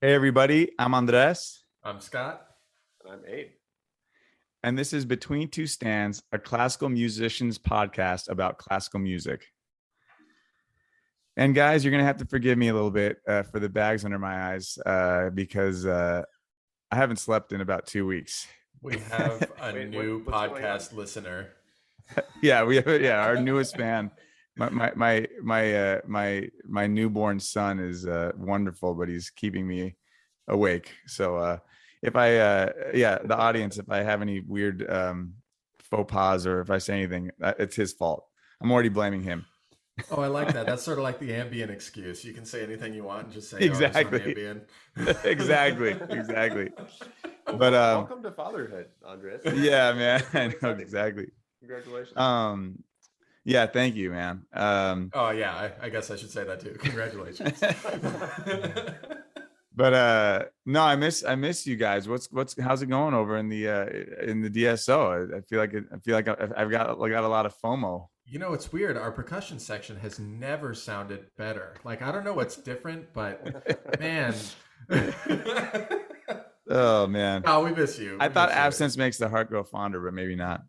Hey everybody, I'm Andres, I'm Scott. And I'm Abe. and this is Between Two Stands, a classical musicians podcast about classical music. And guys, you're gonna have to forgive me a little bit for the bags under my eyes because I haven't slept in about 2 weeks. We have a Wait, new what's going on? podcast listener. Yeah, we have our newest fan. My newborn son is wonderful, but he's keeping me awake. So if I the audience, if I have any weird faux pas or if I say anything, it's his fault. I'm already blaming him. Oh, I like that. That's sort of like the Ambien excuse. You can say anything you want and just say, "Oh, it's from Exactly. Ambien." Exactly. But Welcome to fatherhood, Andres. yeah, man, I know Exciting. exactly. Congratulations. Yeah, thank you, man. Oh yeah, I guess I should say that too. Congratulations. But no, I miss you guys. What's how's it going over in the DSO? I feel like I've got a lot of FOMO. It's weird. Our percussion section has never sounded better. Like I don't know what's different, but man. Oh man, Oh, we miss you. I We thought miss you. absence makes the heart grow fonder, but maybe not.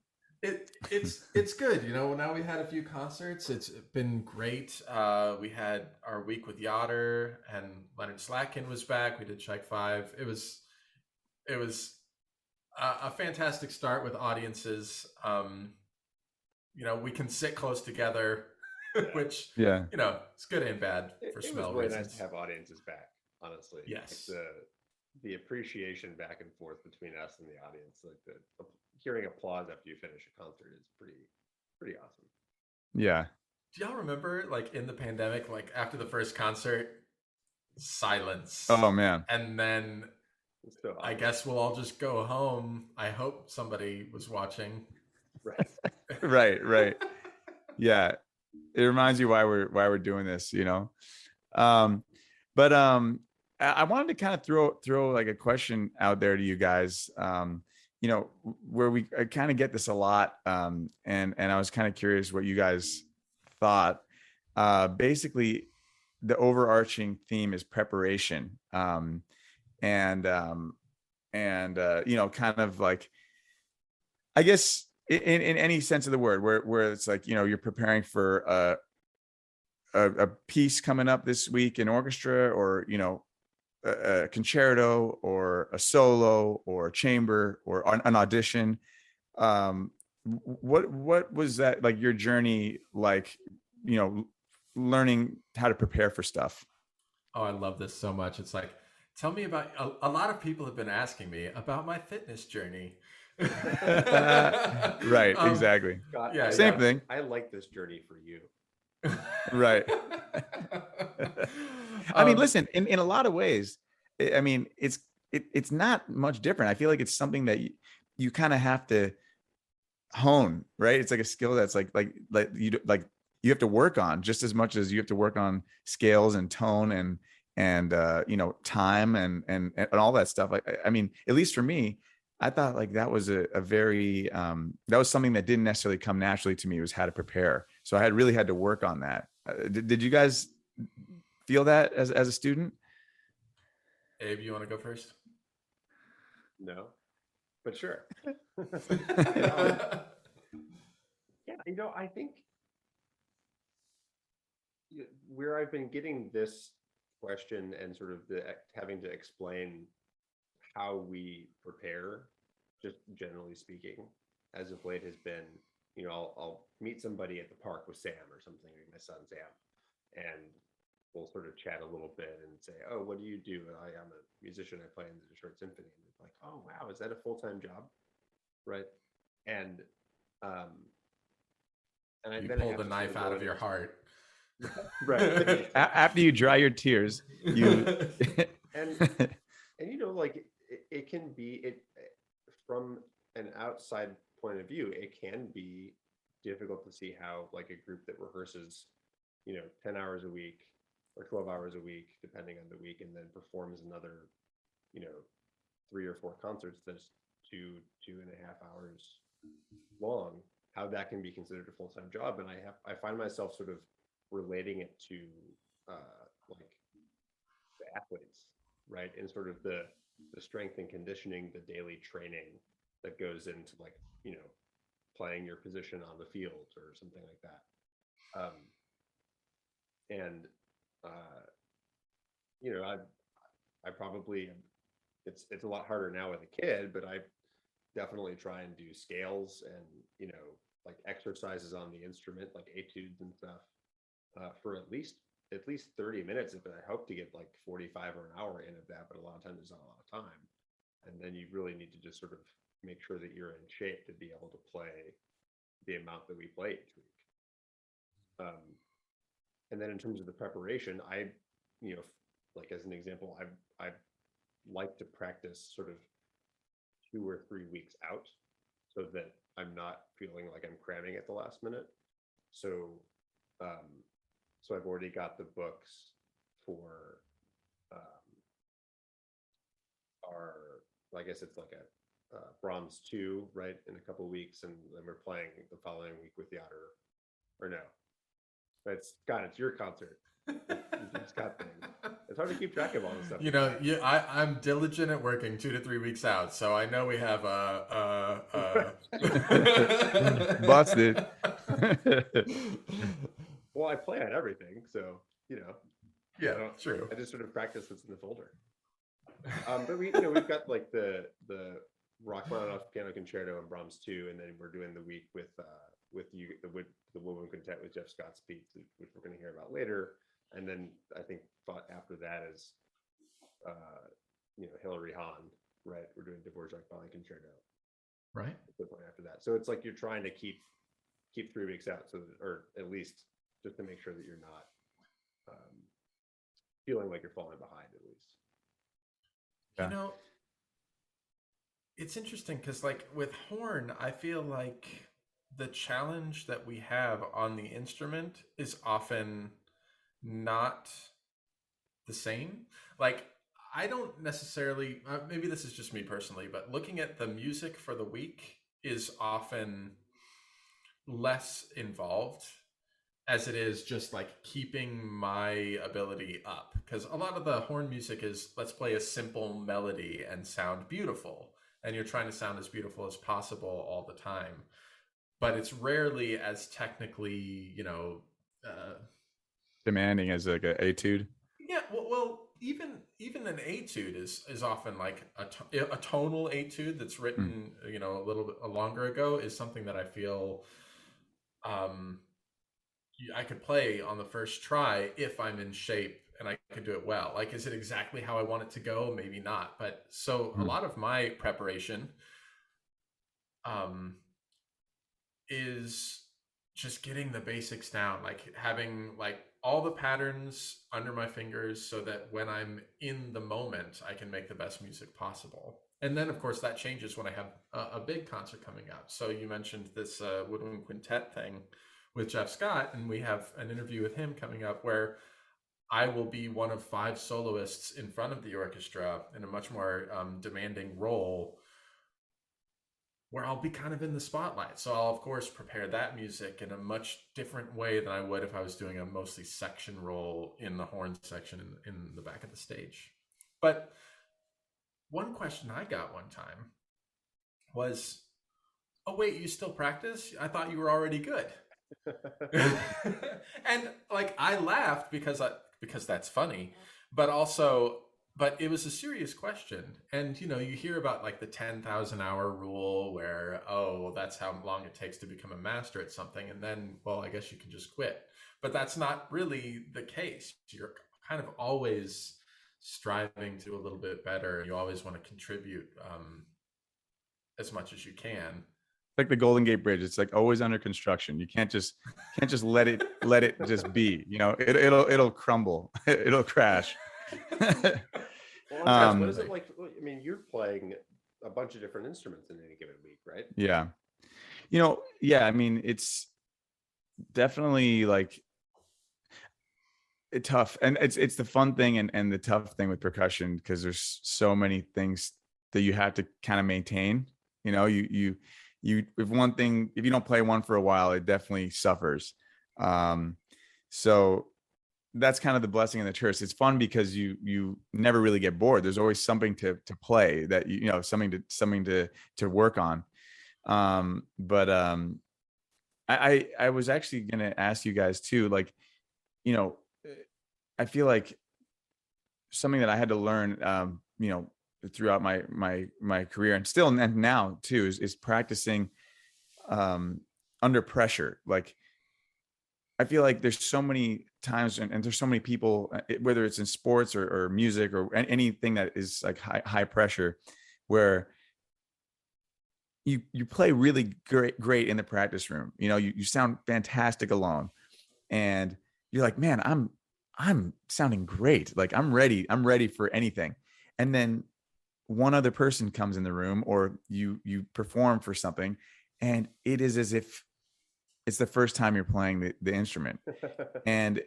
It's good. Now we had a few concerts. It's been great. We had our week with Yoder and Leonard Slatkin was back. We did Check Five. It was a fantastic start with audiences. We can sit close together, which Yeah, it's good and bad it, for it was smell really reasons. nice to have audiences back, honestly. Yes. Like the appreciation back and forth between us and the audience, like the hearing applause after you finish a concert is pretty awesome. yeah. Do y'all remember, like in the pandemic, like after the first concert, silence, Oh man, and then It's so I awesome. guess we'll all just go home. I hope somebody was watching. Right. right. Yeah, it reminds you why we're doing this. Um, but I wanted to kind of throw like a question out there to you guys. Where we kind of get this a lot, and I was kind of curious what you guys thought. Basically, the overarching theme is preparation, and kind of like I guess in any sense of the word, where it's like you're preparing for a piece coming up this week in orchestra, or a concerto or a solo or a chamber or an audition. What was that like your journey like? You know, learning how to prepare for stuff. Oh, I love this so much. It's like, tell me about. A lot of people have been asking me about my fitness journey. Right, um, exactly. God, yeah, Same yeah. thing. I like this journey for you. Right. I mean, um, listen, in a lot of ways, I mean, it's not much different. I feel like it's something that you kind of have to hone, right? It's like a skill that's like you have to work on just as much as you have to work on scales and tone and time and all that stuff. Like I mean, at least for me, I thought like that was a very that was something that didn't necessarily come naturally to me, was how to prepare. So I had really had to work on that. Did you guys feel that as a student? Abe, you want to go first? No, but sure. Yeah. um, yeah, I think where I've been getting this question and sort of the having to explain how we prepare, just generally speaking, as of late has been, I'll meet somebody at the park with Sam or something, like my son Sam, and we'll sort of chat a little bit and say, "Oh, what do you do?" And I'm a musician. I play in the Detroit Symphony. And it's like, "Oh, wow, is that a full-time job?" Right? And um, You then I pulled have the to sort knife of out go of in your and heart. right. After you dry your tears, you and like it can be it from an outside point of view, it can be difficult to see how like a group that rehearses 10 hours a week or 12 hours a week depending on the week, and then performs another you know 3 or 4 concerts that's 2.5 hours long, how that can be considered a full-time job. And I find myself sort of relating it to like the athletes, right? And sort of the strength and conditioning, the daily training that goes into like, you know, playing your position on the field or something like that. And you know, I probably, it's a lot harder now with a kid, but I definitely try and do scales and, you know, like exercises on the instrument, like etudes and stuff, for at least 30 minutes. If I hope to get like 45 or an hour in of that, but a lot of times there's not a lot of time. And then you really need to just sort of make sure that you're in shape to be able to play the amount that we play each week. And then in terms of the preparation, I, you know, like as an example, I like to practice sort of 2 or 3 weeks out so that I'm not feeling like I'm cramming at the last minute. So, so I've already got the books for our, I guess it's like a Brahms 2, right, in a couple of weeks, and then we're playing the following week with Yoder, or no, it's Scott, it's your concert. It's Scott thing. It's hard to keep track of all this stuff. You know, I'm diligent at working 2 to 3 weeks out, so I know we have busted. Well, I play on everything, so you know. Yeah, true. I just sort of practice what's in the folder. But we, you know, we've got like the Rachmaninoff Piano Concerto and Brahms 2, and then we're doing the week with you, the Woman Quintet with Jeff Scott's piece, which we're going to hear about later. And then I think after that is, you know, Hilary Hahn, right? We're doing Dvorak Violin Concerto, right? After that, so it's like you're trying to keep 3 weeks out, so that, or at least just to make sure that you're not feeling like you're falling behind, at least. Yeah. You know, it's interesting because, like with horn, I feel like the challenge that we have on the instrument is often not the same. Like, I don't necessarily, maybe this is just me personally, but looking at the music for the week is often less involved as it is just like keeping my ability up. Because a lot of the horn music is, let's play a simple melody and sound beautiful. And you're trying to sound as beautiful as possible all the time. But it's rarely as technically, you know, demanding as like an etude. Yeah, well, even an etude is often like a tonal etude that's written, you know, a little bit longer ago is something that I feel I could play on the first try if I'm in shape and I could do it well. Like, is it exactly how I want it to go? Maybe not. But so a lot of my preparation is just getting the basics down, like having like all the patterns under my fingers so that when I'm in the moment, I can make the best music possible. And then, of course, that changes when I have a big concert coming up. So you mentioned this Woodwind Quintet thing with Jeff Scott, and we have an interview with him coming up where I will be one of 5 soloists in front of the orchestra in a much more demanding role, where I'll be kind of in the spotlight. So I'll, of course, prepare that music in a much different way than I would if I was doing a mostly section role in the horn section in the back of the stage. But one question I got one time was, oh, wait, you still practice? I thought you were already good. And like, I laughed because that's funny, but it was a serious question. And, you know, you hear about like the 10,000 hour rule where, oh, that's how long it takes to become a master at something. And then, well, I guess you can just quit. But that's not really the case. You're kind of always striving to do a little bit better. You always want to contribute as much as you can. Like the Golden Gate Bridge, it's like always under construction. You can't just let it just be. You know, it'll crumble. It'll crash. Well, what is it like? I mean, you're playing a bunch of different instruments in any given week, right? Yeah. You know, yeah. I mean, it's definitely like tough, and it's the fun thing and the tough thing with percussion, because there's so many things that you have to kind of maintain. You know, you if you don't play one for a while, it definitely suffers. So that's kind of the blessing and the curse. It's fun because you never really get bored. There's always something to play, that you know, something to work on. But I was actually gonna ask you guys too, like, you know, I feel like something that I had to learn, you know, throughout my career, and still and now too, is practicing under pressure. Like, I feel like there's so many times, and there's so many people, whether it's in sports or music or anything that is like high pressure, where you play really great in the practice room. You know, you sound fantastic alone, and you're like, man, I'm sounding great. Like I'm ready for anything. And then one other person comes in the room, or you perform for something, and it is as if it's the first time you're playing the instrument. And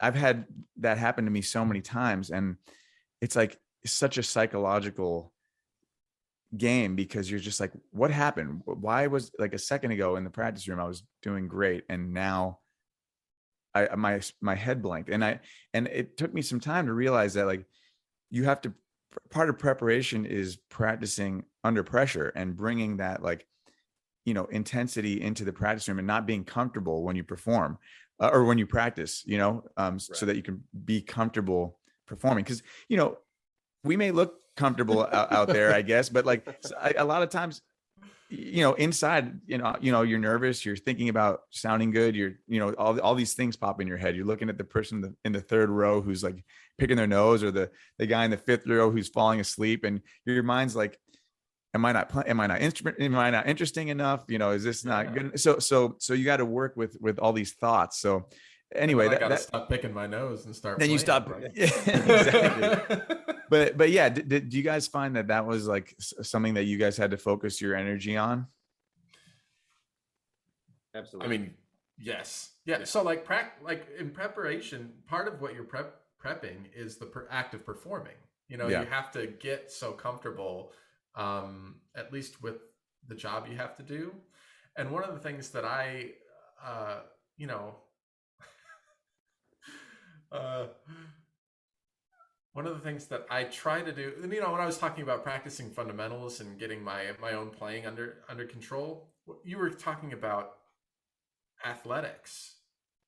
I've had that happen to me so many times, and it's like such a psychological game, because you're just like, what happened? Why was, like, a second ago in the practice room I was doing great, and now my head blanked. And it took me some time to realize that, like, you have to, part of preparation is practicing under pressure and bringing that, like, you know, intensity into the practice room, and not being comfortable when you perform, or when you practice, you know, so that you can be comfortable performing. Because, you know, we may look comfortable out there, I guess, but like a lot of times, you know, inside, you know, you're nervous, you're thinking about sounding good, you're, you know, all these things pop in your head. You're looking at the person in the third row who's like picking their nose, or the guy in the fifth row who's falling asleep, and your mind's like, am I not interesting enough? You know, is this not good? So you got to work with all these thoughts. So anyway, I gotta stop picking my nose and start then playing, you stop. right? Yeah, exactly. But yeah, do you guys find that was like something that you guys had to focus your energy on? Absolutely. I mean, yes. Yeah. So like in preparation, part of what you're prepping is the act of performing. You know, Yeah. you have to get so comfortable, at least with the job you have to do. And one of the things that you know, uh, one of the things that I try to do, and you know, when I was talking about practicing fundamentals and getting my own playing under control, you were talking about athletics.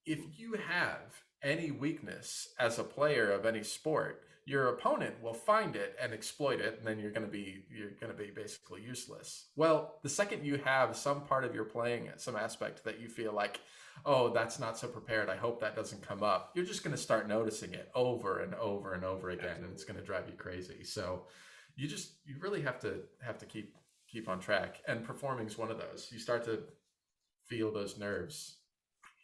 If you have any weakness as a player of any sport, your opponent will find it and exploit it, and then you're going to be basically useless. Well, the second you have some part of your playing, some aspect that you feel like, oh, that's not so prepared, I hope that doesn't come up, you're just going to start noticing it over and over and over again. Absolutely. And it's going to drive you crazy. So you really have to keep on track, and performing is one of those. You start to feel those nerves.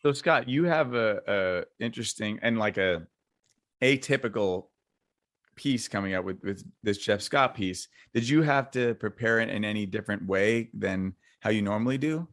So Scott, you have a interesting and like a atypical piece coming out with this Jeff Scott piece. Did you have to prepare it in any different way than how you normally do?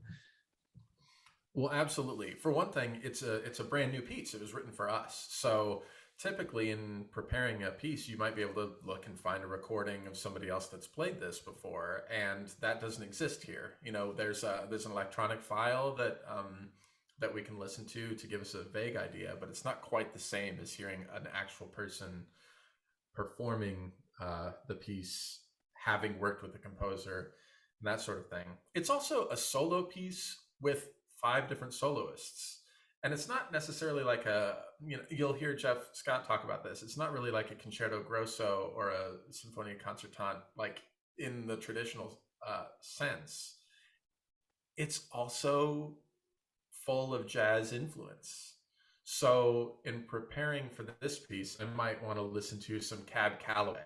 Well, absolutely. For one thing, it's a brand new piece. It was written for us. So typically in preparing a piece, you might be able to look and find a recording of somebody else that's played this before, and that doesn't exist here. You know, there's an electronic file that we can listen to give us a vague idea, but it's not quite the same as hearing an actual person performing the piece, having worked with the composer, and that sort of thing. It's also a solo piece with 5 different soloists. And it's not necessarily like you'll hear Jeff Scott talk about this. It's not really like a concerto grosso or a sinfonia concertante, like in the traditional sense. It's also full of jazz influence. So in preparing for this piece, I might want to listen to some Cab Calloway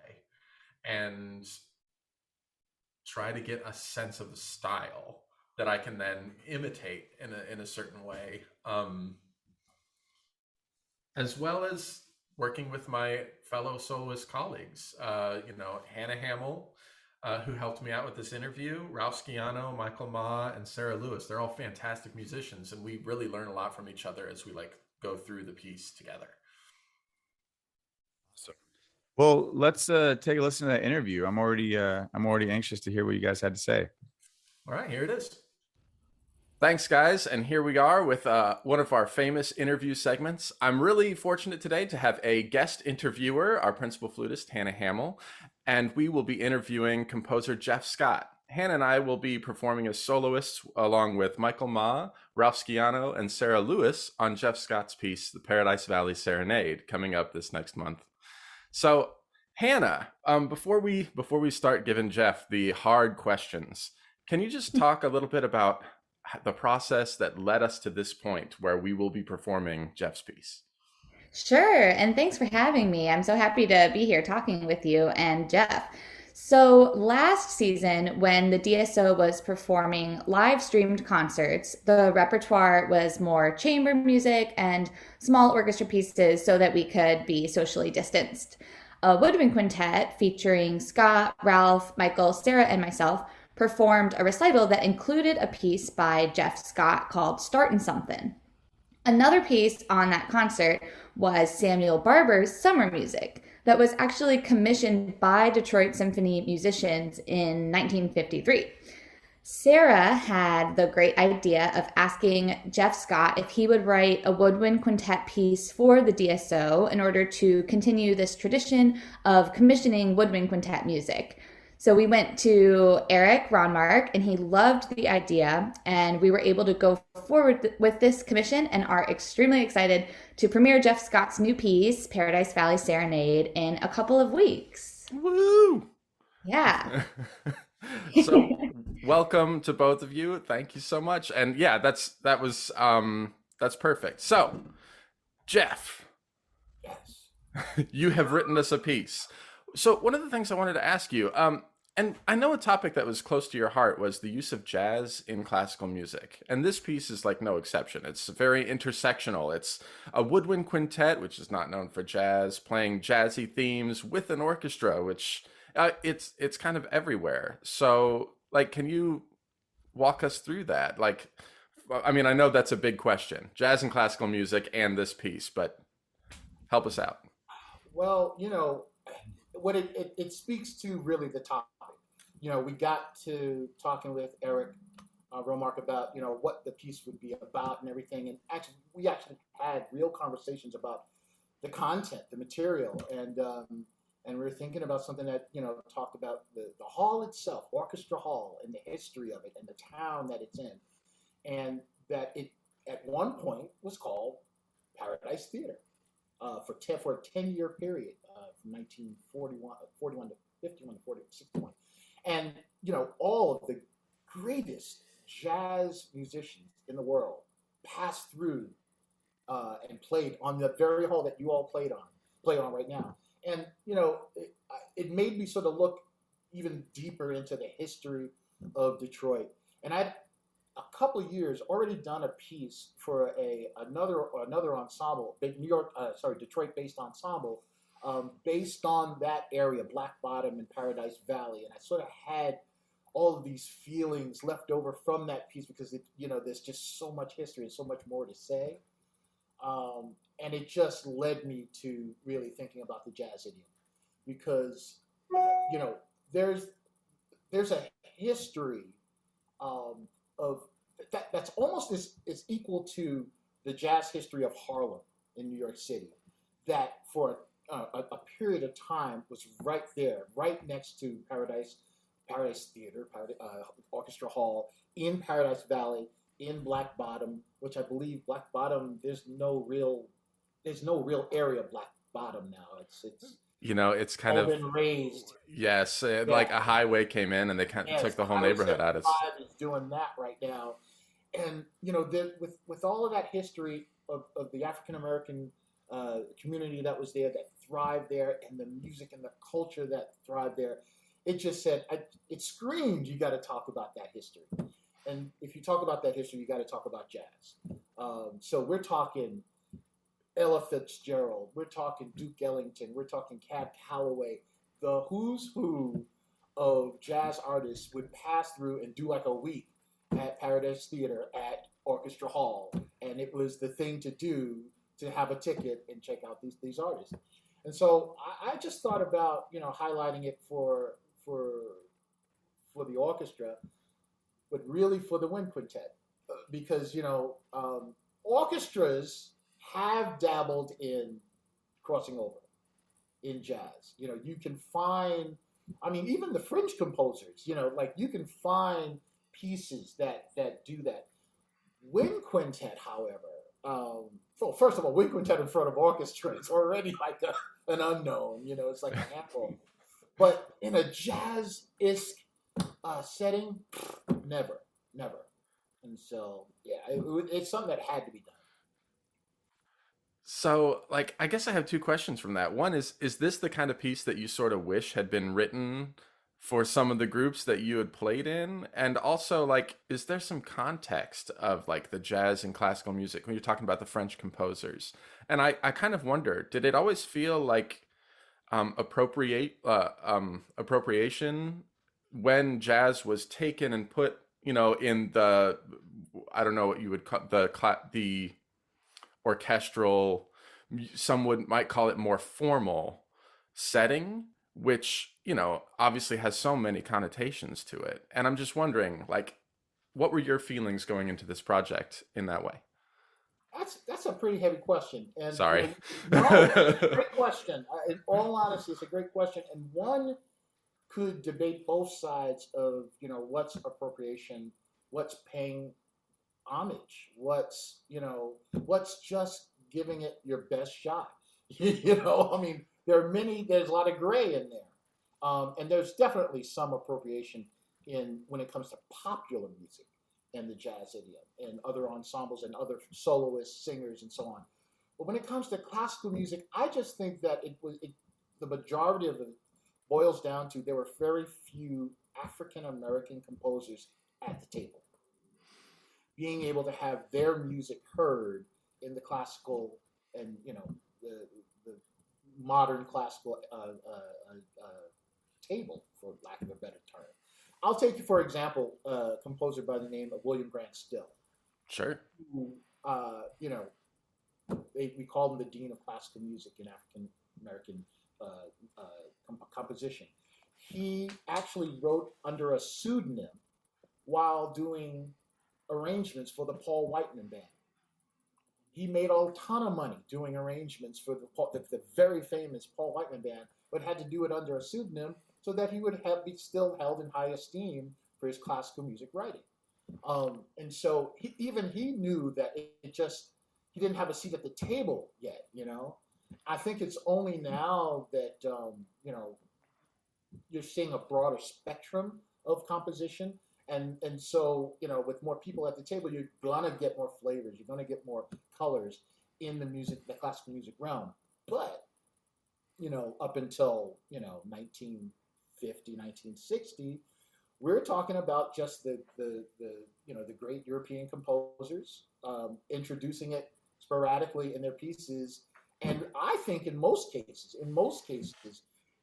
and try to get a sense of the style that I can then imitate in a certain way, as well as working with my fellow soloist colleagues. You know, Hannah Hammel, who helped me out with this interview, Ralph Sciano, Michael Ma, and Sarah Lewis. They're all fantastic musicians, and we really learn a lot from each other as we go through the piece together. So, well, let's take a listen to that interview. I'm already anxious to hear what you guys had to say. All right, here it is. Thanks, guys. And here we are with one of our famous interview segments. I'm really fortunate today to have a guest interviewer, our principal flutist, Hannah Hammel, and we will be interviewing composer Jeff Scott. Hannah and I will be performing as soloists along with Michael Ma, Ralph Sciano, and Sarah Lewis on Jeff Scott's piece, The Paradise Valley Serenade, coming up this next month. So, Hannah, before we start giving Jeff the hard questions, can you just talk a little bit about the process that led us to this point where we will be performing Jeff's piece? Sure, and thanks for having me. I'm so happy to be here talking with you and Jeff. So, last season, when the DSO was performing live streamed concerts, the repertoire was more chamber music and small orchestra pieces so that we could be socially distanced. A woodwind quintet featuring Scott, Ralph, Michael, Sarah, and myself performed a recital that included a piece by Jeff Scott called Startin' Something. Another piece on that concert was Samuel Barber's Summer Music that was actually commissioned by Detroit Symphony musicians in 1953. Sarah had the great idea of asking Jeff Scott if he would write a woodwind quintet piece for the DSO in order to continue this tradition of commissioning woodwind quintet music. So we went to Eric Ronmark, and he loved the idea, and we were able to go forward with this commission and are extremely excited to premiere Jeff Scott's new piece, Paradise Valley Serenade, in a couple of weeks. Woo! Yeah. So, welcome to both of you. Thank you so much. And yeah, that's perfect. So, Jeff, Yes. you have written us a piece. So one of the things I wanted to ask you, and I know a topic that was close to your heart was the use of jazz in classical music. And this piece is like no exception. It's very intersectional. It's a woodwind quintet, which is not known for jazz, playing jazzy themes with an orchestra, which it's kind of everywhere. So like, can you walk us through that? Like, I mean, I know that's a big question, jazz and classical music and this piece, but help us out. Well, what it speaks to really the topic. We got to talking with Eric Romark about, what the piece would be about and everything. And we actually had real conversations about the content, the material. And we were thinking about something that, talked about the hall itself, Orchestra Hall, and the history of it and the town that it's in. And that it, at one point, was called Paradise Theater for a 10-year period from 1941 to 51 to 61. And, all of the greatest jazz musicians in the world passed through and played on the very hall that you all play on right now. And, it made me sort of look even deeper into the history of Detroit. And I'd a couple of years already done a piece for another ensemble, Detroit-based ensemble, based on that area, Black Bottom and Paradise Valley. And I sort of had all of these feelings left over from that piece because there's just so much history and so much more to say. And it just led me to really thinking about the jazz idiom because, there's a history of that's almost as equal to the jazz history of Harlem in New York City, that for a period of time was right there, right next to Paradise Theater, Orchestra Hall, in Paradise Valley, in Black Bottom, which I believe Black Bottom, there's no real area of Black Bottom now. It's it's kind of been raised. Yes, like a highway came in and they kind of took the whole neighborhood out. It's doing that right now, and with all of that history of the African American community that was there, that thrived there, and the music and the culture that thrived there, it just said it screamed, you got to talk about that history. And if you talk about that history, you got to talk about jazz. So we're talking Ella Fitzgerald, we're talking Duke Ellington, we're talking Cab Calloway. The who's who of jazz artists would pass through and do like a week at Paradise Theater at Orchestra Hall, and it was the thing to do to have a ticket and check out these artists. And so I just thought about highlighting it for the orchestra, but really for the wind quintet. because orchestras have dabbled in crossing over in jazz. You can find, I mean, even the fringe composers, like you can find pieces that do that. Wind quintet, however, well, first of all, wind quintet in front of orchestra is already like an unknown. It's like a handful. But in a jazz-esque setting, never. And so, yeah, it's something that had to be done. So, like, I guess I have two questions from that. One is this the kind of piece that you sort of wish had been written for some of the groups that you had played in? And also, like, is there some context of like the jazz and classical music when you're talking about the French composers? And I kind of wonder, did it always feel like appropriation when jazz was taken and put, in the, I don't know what you would call the orchestral, might call it more formal setting, which obviously has so many connotations to it. And I'm just wondering, like, what were your feelings going into this project in that way? That's a pretty heavy question. And sorry. No, it's a great question. In all honesty, it's a great question, and one could debate both sides of what's appropriation, what's paying homage, what's just giving it your best shot. I mean, there's a lot of gray in there. And there's definitely some appropriation when it comes to popular music and the jazz idiom and other ensembles and other soloists, singers, and so on. But when it comes to classical music, I just think that the majority of it boils down to there were very few African American composers at the table, being able to have their music heard in the classical and the modern classical table, for lack of a better term. I'll take, for example, a composer by the name of William Grant Still. Sure. Who, we call him the Dean of Classical Music in African American composition. He actually wrote under a pseudonym while doing arrangements for the Paul Whiteman Band. He made a ton of money doing arrangements for the very famous Paul Whiteman Band, but had to do it under a pseudonym so that he would be still held in high esteem for his classical music writing. And so he knew that he didn't have a seat at the table yet. I think it's only now that you're seeing a broader spectrum of composition. And so, with more people at the table, you're going to get more flavors. You're going to get more colors in the classical music realm. But, up until, 1950, 1960, we're talking about just the great European composers introducing it sporadically in their pieces. And I think in most cases,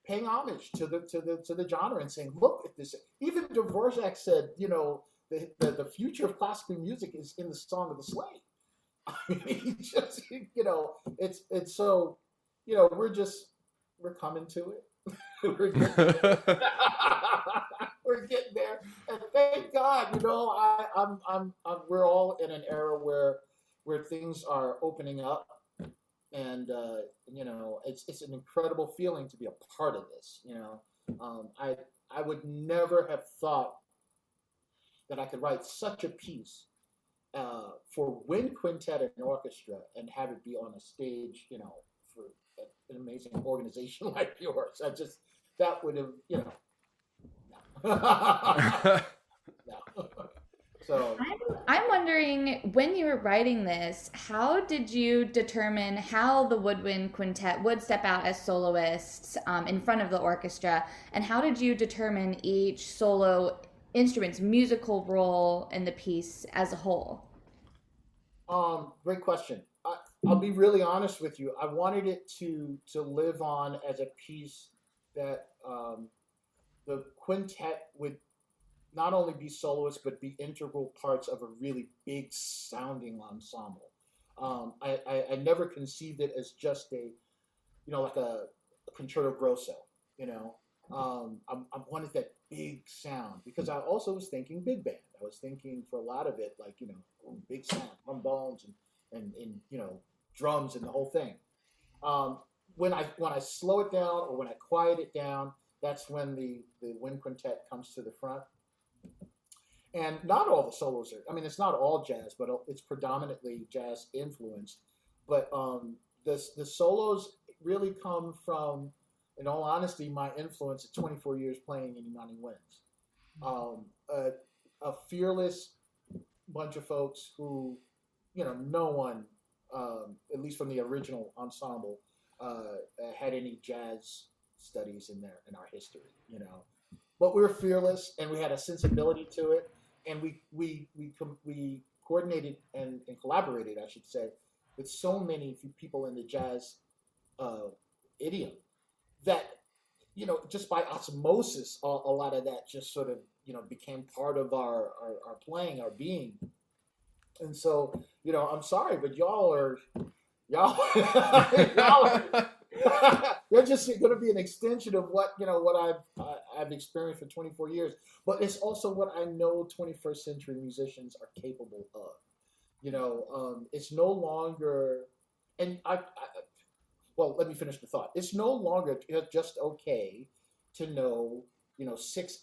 paying homage to the genre and saying, look at this. Even Dvorak said, the future of classical music is in the Song of the Slave. I mean, he just, it's so, we're coming to it. we're getting there, and thank God, we're all in an era where things are opening up. And it's an incredible feeling to be a part of this. I would never have thought that I could write such a piece for wind quintet and orchestra and have it be on a stage, for an amazing organization like yours. That would have, no. No. So I'm wondering, when you were writing this, how did you determine how the woodwind quintet would step out as soloists in front of the orchestra, and how did you determine each solo instrument's musical role in the piece as a whole? Great question. I'll be really honest with you. I wanted it to live on as a piece that the quintet would not only be soloists, but be integral parts of a really big sounding ensemble. I never conceived it as just like a concerto grosso, I wanted that big sound because I also was thinking big band. I was thinking for a lot of it, like, big sound, trombones and drums and the whole thing. When I slow it down or when I quiet it down, that's when the wind quintet comes to the front. And not all the solos are. I mean, it's not all jazz, but it's predominantly jazz influenced. But the solos really come from, in all honesty, my influence at 24 years playing in Imani Winds. A fearless bunch of folks who, no one, at least from the original ensemble, had any jazz studies in our history, But we were fearless, and we had a sensibility to it, and we coordinated and collaborated, I should say, with so many people in the jazz idiom that, just by osmosis, a lot of that just sort of, became part of our playing, our being. And so, I'm sorry, but y'all they're just going to be an extension of what I've experienced for 24 years. But it's also what I know 21st century musicians are capable of. It's no longer, and well, let me finish the thought. It's no longer just okay to know, 6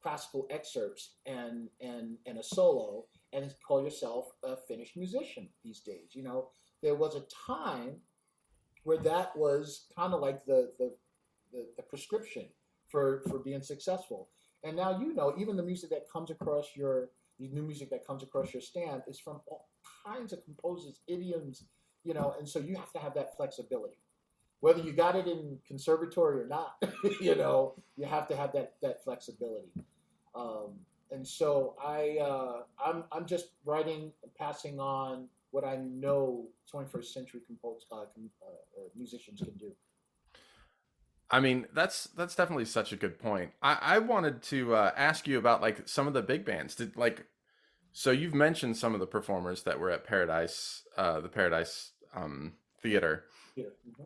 classical excerpts and a solo and call yourself a finished musician these days. There was a time where that was kind of like the prescription for being successful. And now, even the music that comes across the new music that comes across your stand is from all kinds of composers, idioms, and so you have to have that flexibility. Whether you got it in conservatory or not, you have to have that flexibility. And so I'm just writing and passing on what I know 21st century musicians can do. I mean, that's definitely such a good point. I wanted to ask you about like some of the big bands. So you've mentioned some of the performers that were at Paradise, the Paradise Theater. Yeah. Mm-hmm.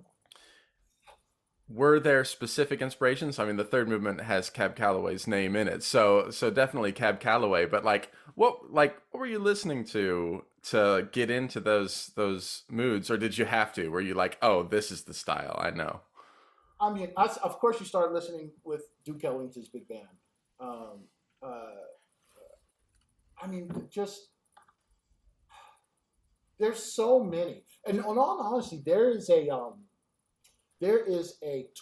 Were there specific inspirations? I mean, the third movement has Cab Calloway's name in it, so definitely Cab Calloway. But what were you listening to get into those moods, or did you have to? Were you like, oh, this is the style I know? I mean, of course, you start listening with Duke Ellington's big band. I mean, just there's so many, and in all honesty, there is a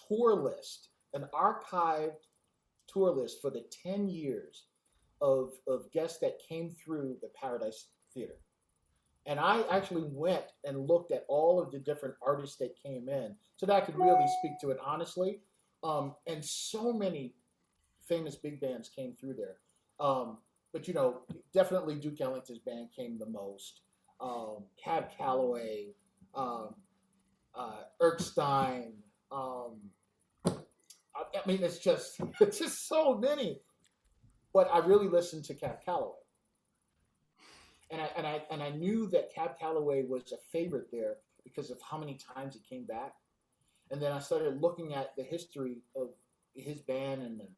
tour list, an archived tour list for the 10 years of guests that came through the Paradise Theater. And I actually went and looked at all of the different artists that came in so that I could really speak to it honestly. And so many famous big bands came through there. But, definitely Duke Ellington's band came the most. Cab Calloway, Erskine. I mean, it's just so many. But I really listened to Cab Calloway, and I knew that Cab Calloway was a favorite there because of how many times he came back. And then I started looking at the history of his band and the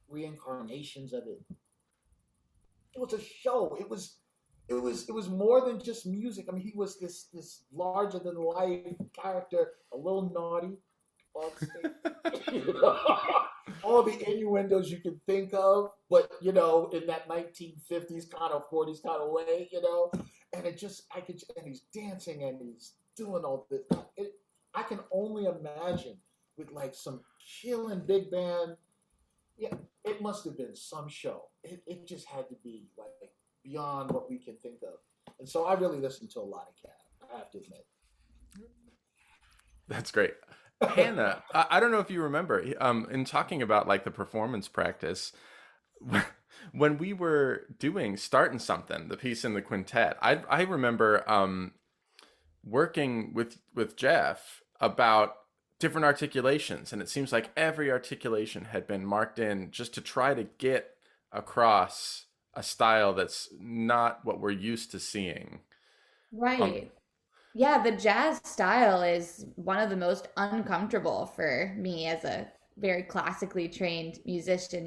reincarnations of it. It was a show. It was more than just music. I mean, he was this larger than life character, a little naughty, all the innuendos you can think of, but in that 1950s kind of 40s kind of way, and and he's dancing and he's doing all this. I can only imagine with like some killing big band. Yeah, it must have been some show. It just had to be like beyond what we can think of. And so I really listened to a lot of Cab, I have to admit. That's great. Hannah, I don't know if you remember, in talking about like the performance practice, when we were doing Startin' Something, the piece in the quintet, I remember working with Jeff about different articulations, and it seems like every articulation had been marked in just to try to get across a style that's not what we're used to seeing. Right. Yeah, the jazz style is one of the most uncomfortable for me as a very classically trained musician.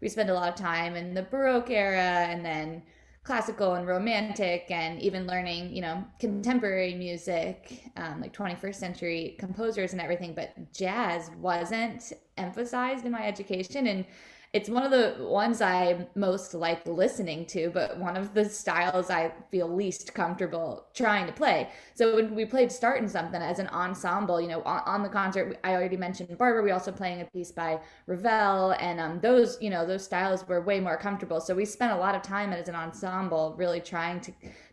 We spend a lot of time in the Baroque era, and then classical and romantic, and even learning, contemporary music, like 21st century composers and everything. But jazz wasn't emphasized in my education. And it's one of the ones I most like listening to, but one of the styles I feel least comfortable trying to play. So when we played Startin' Something as an ensemble, on the concert, I already mentioned Barber. We also playing a piece by Ravel, and those styles were way more comfortable. So we spent a lot of time as an ensemble really trying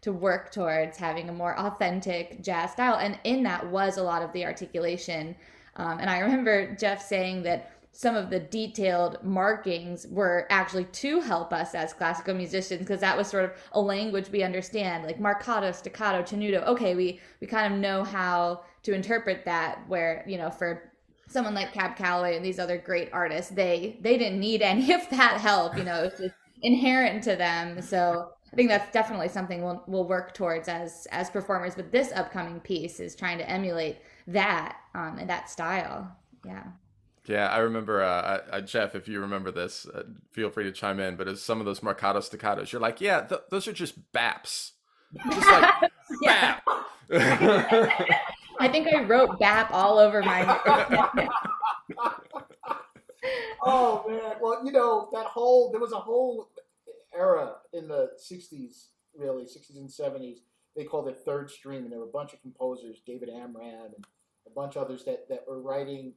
to work towards having a more authentic jazz style, and in that was a lot of the articulation. And I remember Jeff saying that some of the detailed markings were actually to help us as classical musicians, because that was sort of a language we understand, like marcato, staccato, tenuto. Okay, we kind of know how to interpret that, where, for someone like Cab Calloway and these other great artists, they didn't need any of that help. It's just inherent to them. So I think that's definitely something we'll work towards as performers. But this upcoming piece is trying to emulate that, and that style. Yeah. Yeah, I remember, Jeff, if you remember this, feel free to chime in, but it's some of those marcato staccatos. You're like, yeah, those are just baps. Just like, bap. I think I wrote bap all over my Oh, man. Well, there was a whole era in the 60s, really, 60s and 70s. They called it third stream, and there were a bunch of composers, David Amram and a bunch of others that were writing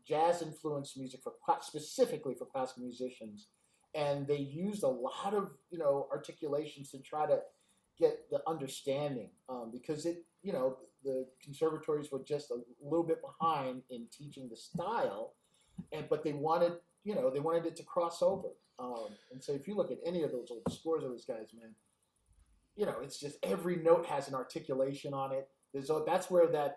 jazz-influenced music specifically for classical musicians, and they used a lot of articulations to try to get the understanding, because the conservatories were just a little bit behind in teaching the style, but they wanted it to cross over, and so if you look at any of those old scores of those guys, man, it's just every note has an articulation on it. That's where the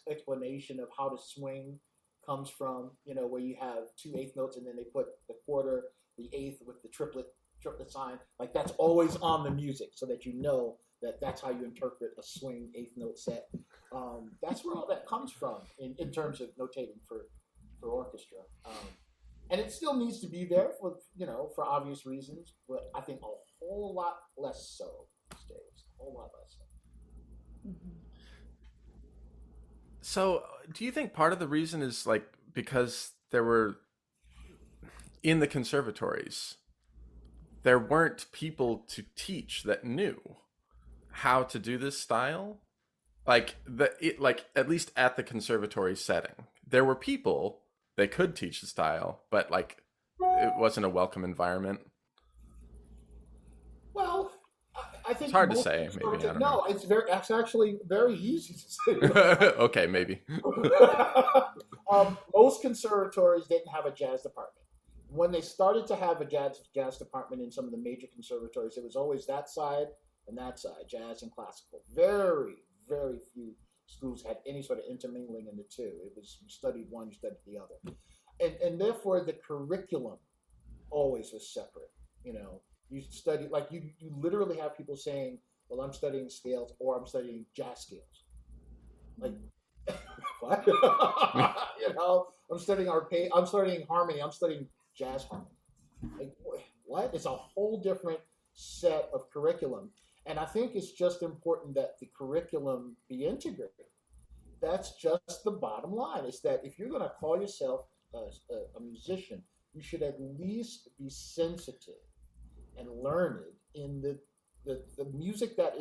explanation of how to swing comes from, where you have 2 eighth notes and then they put the quarter, the eighth with the triplet sign. Like, that's always on the music, so that that's how you interpret a swing eighth note set. That's where all that comes from in terms of notating for orchestra. And it still needs to be there for obvious reasons, but I think a whole lot less so these days. A whole lot less so. Mm-hmm. So, do you think part of the reason is because there were, in the conservatories, there weren't people to teach that knew how to do this style? At least at the conservatory setting, there were people they could teach the style, but it wasn't a welcome environment. Well, I think it's hard to say. Maybe I don't know. It's actually very easy to say. Okay, maybe. Most conservatories didn't have a jazz department. When they started to have a jazz department in some of the major conservatories, it was always that side and that side, jazz and classical. Very, very few schools had any sort of intermingling in the two. It was, you studied one, you studied the other, and therefore the curriculum always was separate. You study, you literally have people saying, well, I'm studying scales or I'm studying jazz scales. What? I'm studying I'm studying harmony, I'm studying jazz harmony. What? It's a whole different set of curriculum. And I think it's just important that the curriculum be integrated. That's just the bottom line, is that if you're going to call yourself a musician, you should at least be sensitive and learned in the music that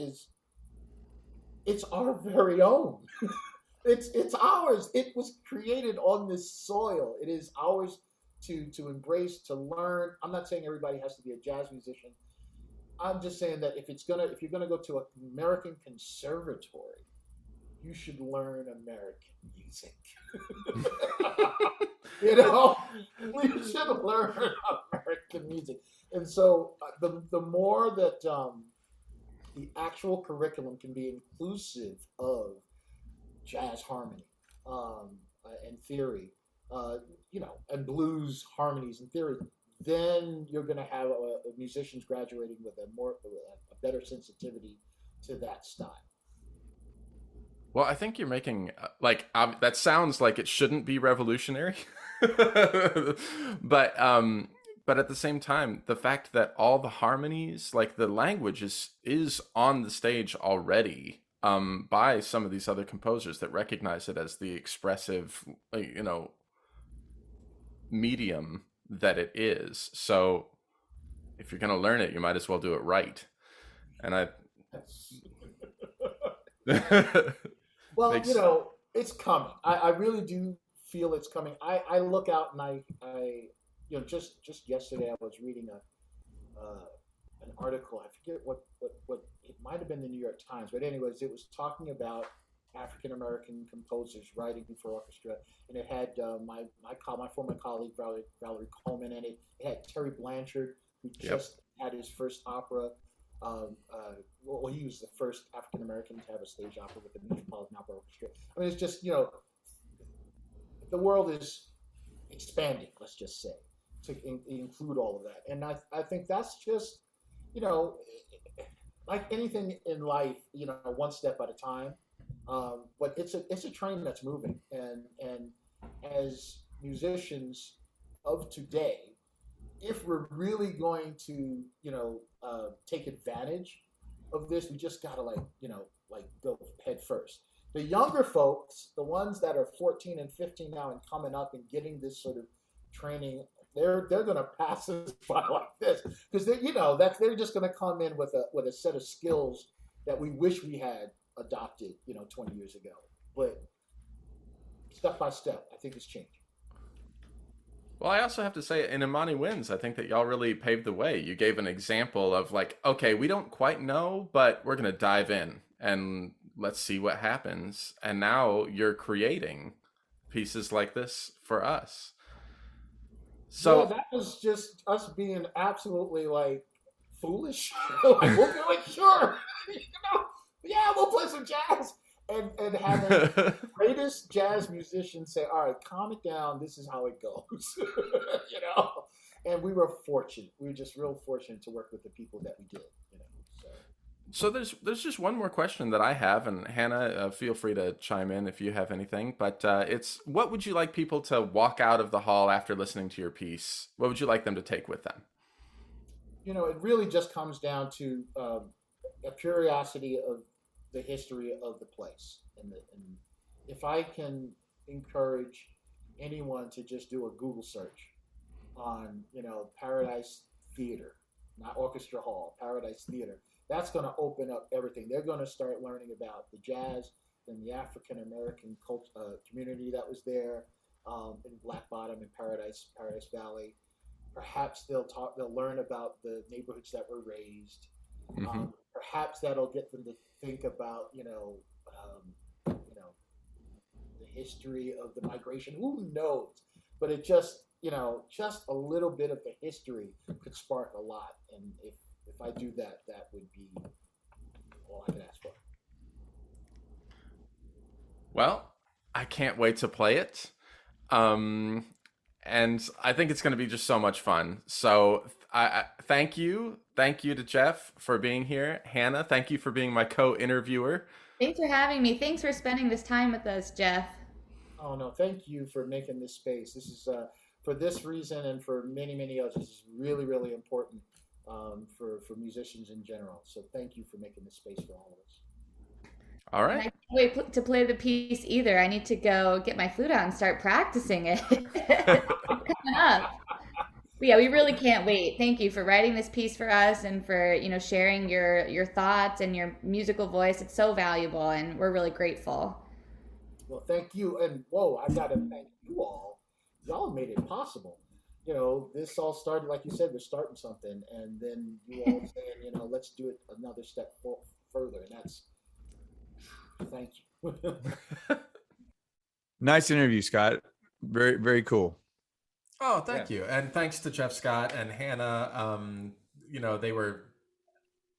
it's our very own. It's ours. It was created on this soil. It is ours to embrace, to learn. I'm not saying everybody has to be a jazz musician. I'm just saying that if you're gonna go to an American conservatory, you should learn American music. We should learn American music. And so the more that the actual curriculum can be inclusive of jazz harmony and theory, and blues harmonies and theory, then you're going to have musicians graduating with a better sensitivity to that style. Well, I think you're making that sounds like it shouldn't be revolutionary, but but at the same time, the fact that all the harmonies, like the language, is on the stage already by some of these other composers that recognize it as the expressive, medium that it is. So if you're going to learn it, you might as well do it right. And I. Well, it's coming. I really do feel it's coming. I look out and I just yesterday I was reading an article. I forget what it might have been the New York Times, but anyways, it was talking about African American composers writing for orchestra, and it had my former colleague Valerie Coleman in it. It had Terry Blanchard, who just had his first opera. Well, he was the first African American to have a stage opera with the Metropolitan Opera Orchestra. I mean, it's just the world is expanding. Let's just say to include all of that, and I think that's just like anything in life, one step at a time. But it's a train that's moving, and as musicians of today, if we're really going to take advantage of this, we just gotta go head first. The younger folks, the ones that are 14 and 15 now and coming up and getting this sort of training, they're gonna pass us by like this, because they're just gonna come in with a set of skills that we wish we had adopted 20 years ago. But step by step, I think it's changing. Well, I also have to say, in Imani Wins, I think that y'all really paved the way. You gave an example of okay, we don't quite know, but we're going to dive in and let's see what happens. And now you're creating pieces like this for us. So that was just us being absolutely foolish. We'll do it, sure. Yeah, we'll play some jazz. And having the greatest jazz musicians say, all right, calm it down. This is how it goes. And we were fortunate. We were just real fortunate to work with the people that we did. So there's just one more question that I have, and Hannah, feel free to chime in if you have anything. But it's, what would you like people to walk out of the hall after listening to your piece? What would you like them to take with them? It really just comes down to a curiosity of the history of the place, and if I can encourage anyone to just do a Google search on Paradise Theater, not Orchestra Hall, Paradise Theater, that's going to open up everything. They're going to start learning about the jazz and the African American community that was there in Black Bottom and Paradise Valley. Perhaps they'll learn about the neighborhoods that were raised. Mm-hmm. Perhaps that'll get them to think about the history of the migration. Who knows? But it just just a little bit of the history could spark a lot. And if I do that, that would be all I can ask for. Well, I can't wait to play it. And I think it's going to be just so much fun. So I thank you to Jeff for being here. Hannah, thank you for being my co-interviewer. Thanks for having me. Thanks for spending this time with us, Jeff. Oh no, thank you for making this space. This is for this reason and for many, many others. This is really, really important for musicians in general. So thank you for making this space for all of us. All right. And I can't wait to play the piece either. I need to go get my flute out and start practicing it. Coming up. But yeah, we really can't wait. Thank you for writing this piece for us and for sharing your thoughts and your musical voice. It's so valuable, and we're really grateful. Well, thank you, and whoa, I gotta thank you all. Y'all made it possible. This all started, like you said, we're starting something, and then you all saying, let's do it another step further, and that's thank you. Nice interview, Scott. Very, very cool. Oh, thank you. And thanks to Jeff Scott and Hannah. They were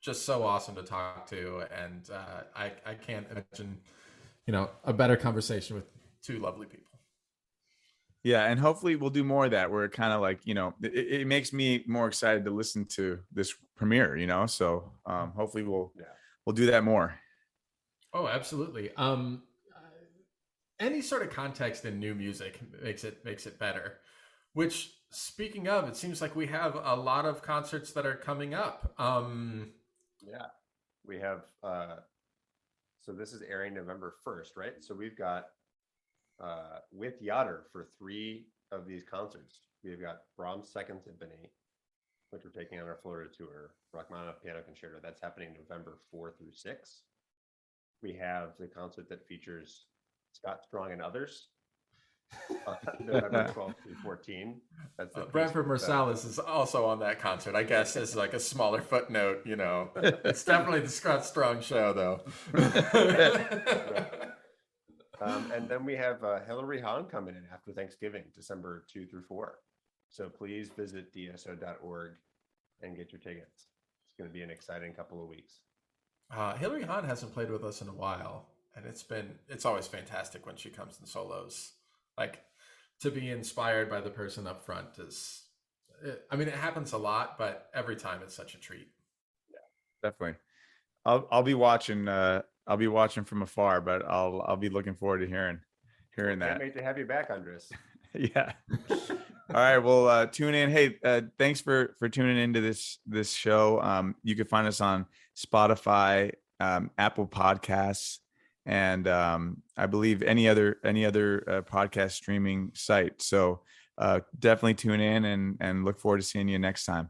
just so awesome to talk to. And I can't imagine, a better conversation with two lovely people. Yeah. And hopefully we'll do more of that, where it kind of it makes me more excited to listen to this premiere, so hopefully we'll do that more. Oh, absolutely. Any sort of context in new music makes it better. Which, speaking of, it seems like we have a lot of concerts that are coming up. Yeah, we have. So this is airing November 1st, right? So we've got with Yoder for 3 of these concerts. We've got Brahms' Second Symphony, which we're taking on our Florida tour. Rachmaninoff Piano Concerto. That's happening November 4 through 6. We have the concert that features Scott Strong and others. November 12th through 14. That's the Branford Marsalis is also on that concert, I guess, as like a smaller footnote. It's definitely the Scott Strong show, though. And then we have Hillary Hahn coming in after Thanksgiving, December 2 through 4. So please visit dso.org and get your tickets. It's going to be an exciting couple of weeks. Hillary Hahn hasn't played with us in a while, and it's always fantastic when she comes in solos. Like, to be inspired by the person up front it happens a lot, but every time it's such a treat. Yeah, definitely. I'll be watching. I'll be watching from afar, but I'll be looking forward to hearing that. Can't wait to have you back, Andres. Yeah. All right. Well, tune in. Hey, thanks for tuning into this show. You can find us on Spotify, Apple Podcasts, and I believe any other podcast streaming site. So definitely tune in and look forward to seeing you next time.